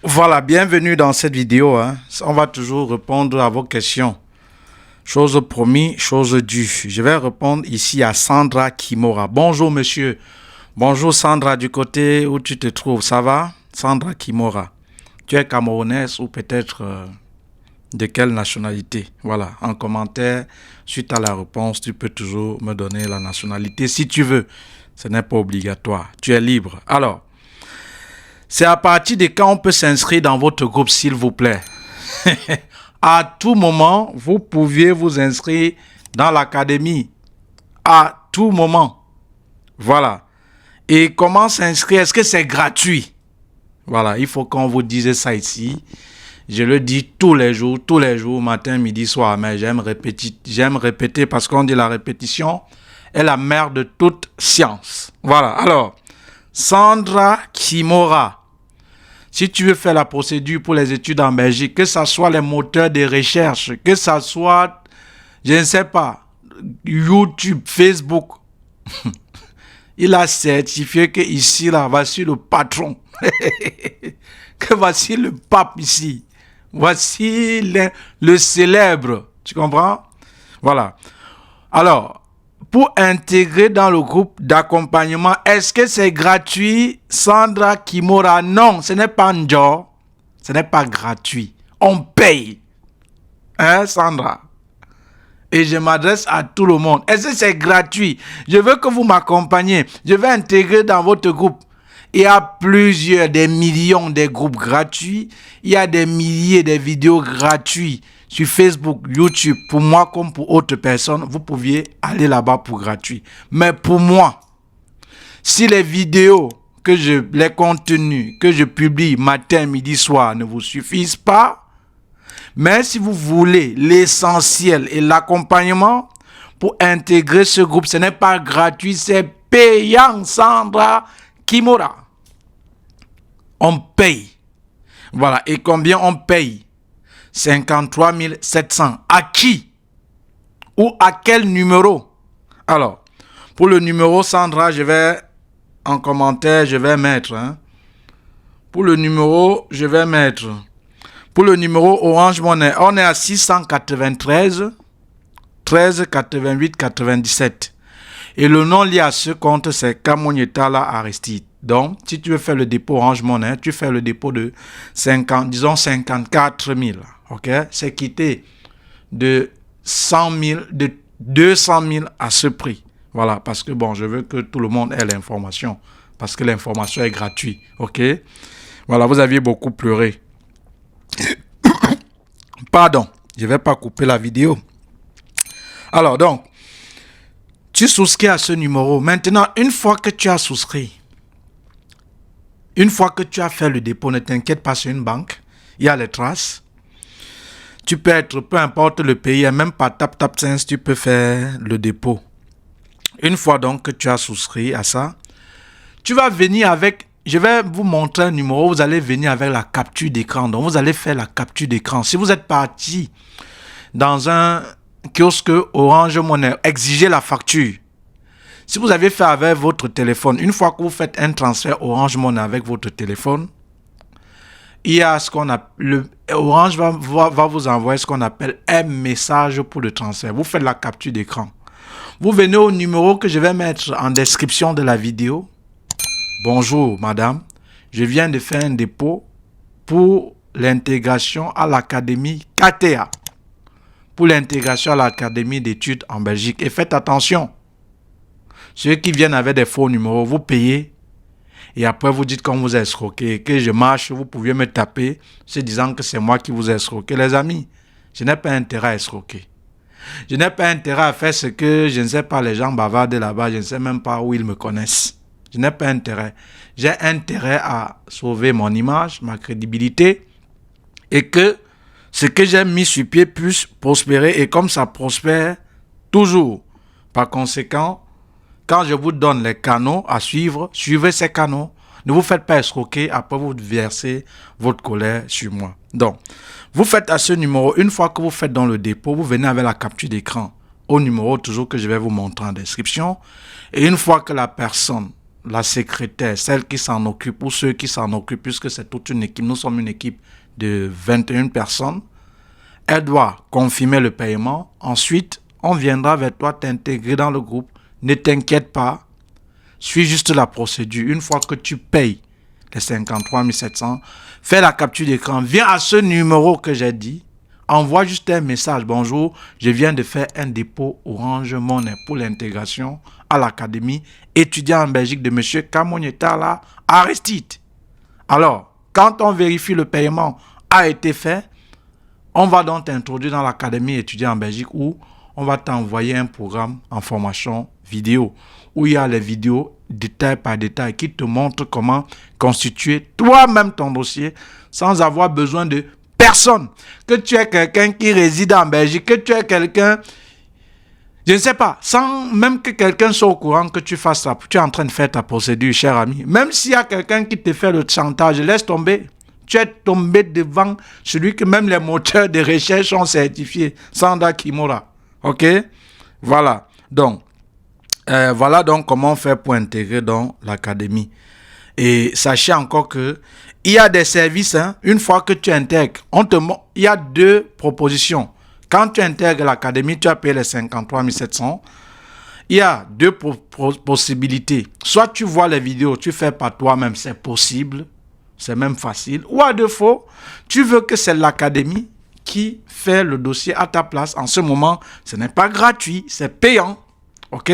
Voilà, bienvenue dans cette vidéo. On va toujours répondre à vos questions. Chose promis, chose due. Je vais répondre ici à Sandra Kimora. Bonjour monsieur. Bonjour Sandra, du côté où tu te trouves. Ça va? Sandra Kimora. Tu es camerounaise ou peut-être de quelle nationalité? Voilà, en commentaire, suite à la réponse, tu peux toujours me donner la nationalité si tu veux. Ce n'est pas obligatoire. Tu es libre. Alors, c'est à partir de quand on peut s'inscrire dans votre groupe, s'il vous plaît? À tout moment, vous pouviez vous inscrire dans l'académie. À tout moment. Voilà. Et comment s'inscrire? Est-ce que c'est gratuit? Voilà, il faut qu'on vous dise ça ici. Je le dis tous les jours, matin, midi, soir. Mais j'aime répéter parce qu'on dit la répétition est la mère de toute science. Voilà, alors, Sandra Kimora. Si tu veux faire la procédure pour les études en Belgique, que ce soit les moteurs de recherche, que ce soit, je ne sais pas, YouTube, Facebook, il a certifié que ici, là, voici le patron. Que voici le pape ici. Voici le célèbre. Tu comprends? Voilà. Alors, pour intégrer dans le groupe d'accompagnement, est-ce que c'est gratuit, Sandra Kimora? Non, ce n'est pas un job. Ce n'est pas gratuit. On paye. Hein, Sandra? Et je m'adresse à tout le monde. Est-ce que c'est gratuit? Je veux que vous m'accompagniez. Je vais intégrer dans votre groupe. Il y a plusieurs, des millions de groupes gratuits. Il y a des milliers de vidéos gratuites sur Facebook, YouTube. Pour moi comme pour autres personnes, vous pouviez aller là-bas pour gratuit. Mais pour moi, si les vidéos, les contenus que je publie matin, midi, soir ne vous suffisent pas, mais si vous voulez l'essentiel et l'accompagnement pour intégrer ce groupe, ce n'est pas gratuit, c'est payant, Sandra Kimora. On paye. Voilà. Et combien on paye? 53 700. À qui? Ou à quel numéro? Alors, pour le numéro, Sandra, je vais en commentaire, je vais mettre. Pour le numéro, je vais mettre. Pour le numéro Orange Money, on est à 693 13 88 97. Et le nom lié à ce compte, c'est Kamonyetala Aristide. Donc, si tu veux faire le dépôt Orange Money, tu fais le dépôt de 54 000. Ok? C'est quitté de 100 000, de 200 000 à ce prix. Voilà, parce que bon, je veux que tout le monde ait l'information. Parce que l'information est gratuite. Ok? Voilà, vous aviez beaucoup pleuré. Pardon, je ne vais pas couper la vidéo. Alors, donc, tu souscris à ce numéro. Maintenant, une fois que tu as souscrit, une fois que tu as fait le dépôt, ne t'inquiète pas, sur une banque, il y a les traces. Tu peux être, peu importe le pays, même par TapTapSense, tu peux faire le dépôt. Une fois donc que tu as souscrit à ça, tu vas venir avec, je vais vous montrer un numéro, vous allez venir avec la capture d'écran. Donc, vous allez faire la capture d'écran. Si vous êtes parti dans un kiosque Orange Money, exigez la facture. Si vous avez fait avec votre téléphone, une fois que vous faites un transfert Orange Money avec votre téléphone, il y a ce qu'on appelle, Orange va vous envoyer ce qu'on appelle un message pour le transfert. Vous faites la capture d'écran. Vous venez au numéro que je vais mettre en description de la vidéo. Bonjour madame, je viens de faire un dépôt pour l'intégration à l'académie KTA. Pour l'intégration à l'académie d'études en Belgique. Et faites attention. Ceux qui viennent avec des faux numéros, vous payez et après vous dites qu'on vous a escroqué, que je marche, vous pouviez me taper, se disant que c'est moi qui vous ai escroqué. Les amis, je n'ai pas intérêt à escroquer. Je n'ai pas intérêt à faire ce que, je ne sais pas, les gens bavardent là-bas, je ne sais même pas où ils me connaissent. Je n'ai pas intérêt. J'ai intérêt à sauver mon image, ma crédibilité et que ce que j'ai mis sur pied puisse prospérer et comme ça prospère toujours. Par conséquent, quand je vous donne les canaux à suivre, suivez ces canaux. Ne vous faites pas escroquer, après vous versez votre colère sur moi. Donc, vous faites à ce numéro, une fois que vous faites dans le dépôt, vous venez avec la capture d'écran au numéro toujours que je vais vous montrer en description. Et une fois que la personne, la secrétaire, celle qui s'en occupe ou ceux qui s'en occupent, puisque c'est toute une équipe, nous sommes une équipe de 21 personnes, elle doit confirmer le paiement. Ensuite, on viendra vers toi t'intégrer dans le groupe. Ne t'inquiète pas, suis juste la procédure. Une fois que tu payes les 53 700, fais la capture d'écran, viens à ce numéro que j'ai dit, envoie juste un message. Bonjour, je viens de faire un dépôt Orange Money pour l'intégration à l'académie étudiant en Belgique de M. Kamonyetala Aristide. Alors, quand on vérifie le paiement a été fait, on va donc t'introduire dans l'académie étudiant en Belgique où on va t'envoyer un programme en formation vidéo où il y a les vidéos détail par détail qui te montrent comment constituer toi-même ton dossier sans avoir besoin de personne. Que tu es quelqu'un qui réside en Belgique, que tu es quelqu'un, je ne sais pas, sans même que quelqu'un soit au courant que tu fasses ça, tu es en train de faire ta procédure, cher ami. Même s'il y a quelqu'un qui te fait le chantage, laisse tomber. Tu es tombé devant celui que même les moteurs de recherche ont certifié, Sandra Kimura. Ok? Voilà. Donc, voilà donc comment faire pour intégrer dans l'académie. Et sachez encore que il y a des services, hein, une fois que tu intègres, il y a deux propositions. Quand tu intègres l'académie, tu as payé les 53 700. Il y a deux possibilités. Soit tu vois les vidéos, tu fais par toi-même, c'est possible. C'est même facile. Ou à défaut, tu veux que c'est l'académie qui fait le dossier à ta place. En ce moment, ce n'est pas gratuit, c'est payant. Ok?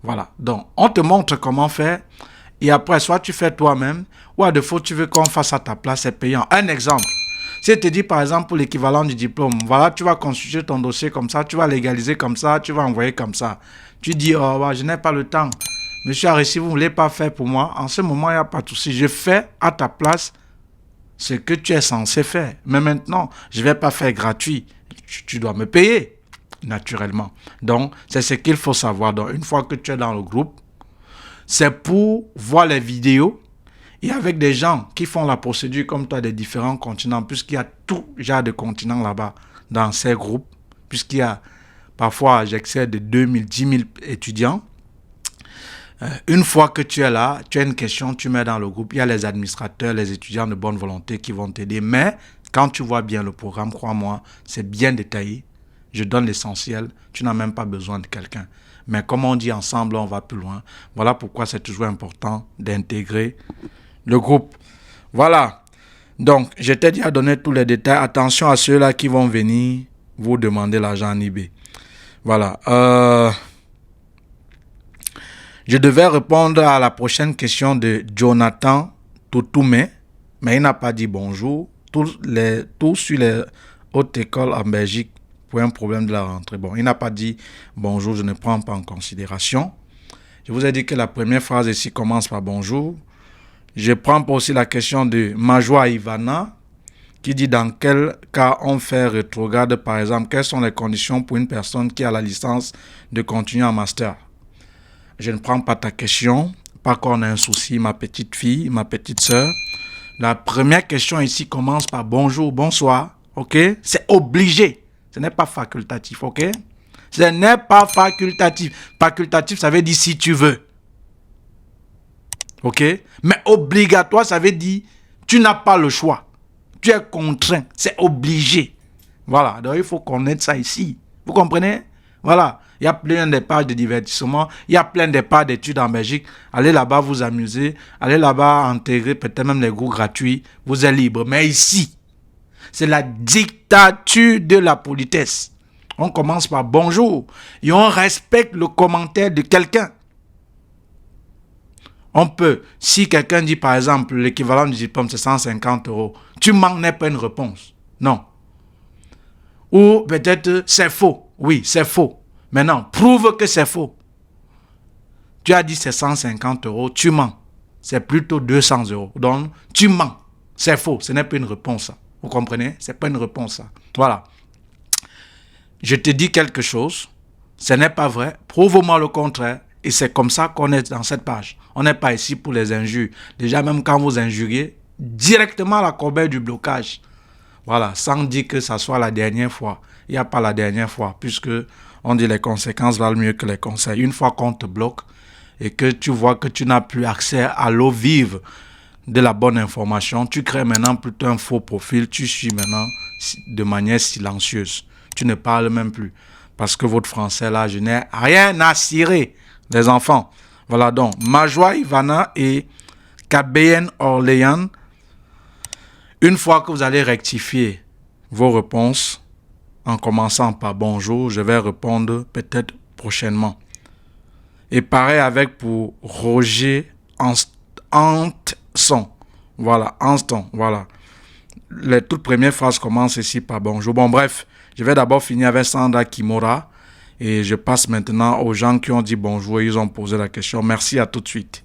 Voilà. Donc, on te montre comment faire. Et après, soit tu fais toi-même, ou à défaut, tu veux qu'on fasse à ta place, c'est payant. Un exemple. Si je te dis, par exemple, pour l'équivalent du diplôme, voilà, tu vas constituer ton dossier comme ça, tu vas légaliser comme ça, tu vas envoyer comme ça. Tu dis, oh, je n'ai pas le temps. Monsieur Arissi, vous ne voulez pas faire pour moi. En ce moment, il n'y a pas de souci. Je fais à ta place ce que tu es censé faire. Mais maintenant, je ne vais pas faire gratuit. Tu dois me payer, naturellement. Donc, c'est ce qu'il faut savoir. Donc, une fois que tu es dans le groupe, c'est pour voir les vidéos et avec des gens qui font la procédure comme toi des différents continents, puisqu'il y a tout genre de continents là-bas dans ces groupes, puisqu'il y a parfois, j'excède de 2000, 10 000 étudiants. Une fois que tu es là, tu as une question, tu mets dans le groupe, il y a les administrateurs, les étudiants de bonne volonté qui vont t'aider. Mais quand tu vois bien le programme, crois-moi, c'est bien détaillé. Je donne l'essentiel, tu n'as même pas besoin de quelqu'un. Mais comme on dit ensemble, on va plus loin. Voilà pourquoi c'est toujours important d'intégrer le groupe. Voilà. Donc, je t'ai déjà donné tous les détails. Attention à ceux-là qui vont venir vous demander l'argent en eBay. Voilà. Je devais répondre à la prochaine question de Jonathan Toutoumé, mais il n'a pas dit bonjour. Tous sur les hautes écoles en Belgique pour un problème de la rentrée. Bon, il n'a pas dit bonjour, je ne prends pas en considération. Je vous ai dit que la première phrase ici commence par bonjour. Je prends pas aussi la question de Majwa Ivana qui dit dans quel cas on fait rétrograde, par exemple, quelles sont les conditions pour une personne qui a la licence de continuer en master. Je ne prends pas ta question. Pas qu'on a un souci, ma petite fille, ma petite sœur. La première question ici commence par bonjour, bonsoir. Ok? C'est obligé. Ce n'est pas facultatif. Ok? Ce n'est pas facultatif. Facultatif, ça veut dire si tu veux. Ok? Mais obligatoire, ça veut dire tu n'as pas le choix. Tu es contraint. C'est obligé. Voilà. Donc il faut connaître ça ici. Vous comprenez? Voilà. Il y a plein de pages de divertissement. Il y a plein de pages d'études en Belgique. Allez là-bas vous amuser. Allez là-bas intégrer peut-être même les cours gratuits. Vous êtes libre. Mais ici, c'est la dictature de la politesse. On commence par bonjour. Et on respecte le commentaire de quelqu'un. On peut, si quelqu'un dit par exemple l'équivalent du diplôme c'est 150 €, tu m'en n'es pas une réponse. Non. Ou peut-être c'est faux. Oui, c'est faux. Maintenant, prouve que c'est faux. Tu as dit c'est 150 €, tu mens. C'est plutôt 200 €. Donc, tu mens. C'est faux. Ce n'est pas une réponse. Ça. Vous comprenez? Ce n'est pas une réponse. Ça. Voilà. Je te dis quelque chose. Ce n'est pas vrai. Prouve-moi le contraire. Et c'est comme ça qu'on est dans cette page. On n'est pas ici pour les injures. Déjà, même quand vous injuriez, directement à la corbeille du blocage. Voilà. Sans dire que ça soit la dernière fois. Il n'y a pas la dernière fois. Puisque on dit les conséquences valent mieux que les conseils. Une fois qu'on te bloque, et que tu vois que tu n'as plus accès à l'eau vive de la bonne information, tu crées maintenant plutôt un faux profil, tu suis maintenant de manière silencieuse. Tu ne parles même plus. Parce que votre français là, je n'ai rien à cirer, les enfants. Voilà donc, Majoie Ivana et KBN Orléans, une fois que vous allez rectifier vos réponses, en commençant par bonjour, je vais répondre peut-être prochainement. Et pareil avec pour Roger Anson. Voilà, Anston, voilà. Les toutes premières phrases commencent ici par bonjour. Bon, bref, je vais d'abord finir avec Sandra Kimora. Et je passe maintenant aux gens qui ont dit bonjour et ils ont posé la question. Merci, à tout de suite.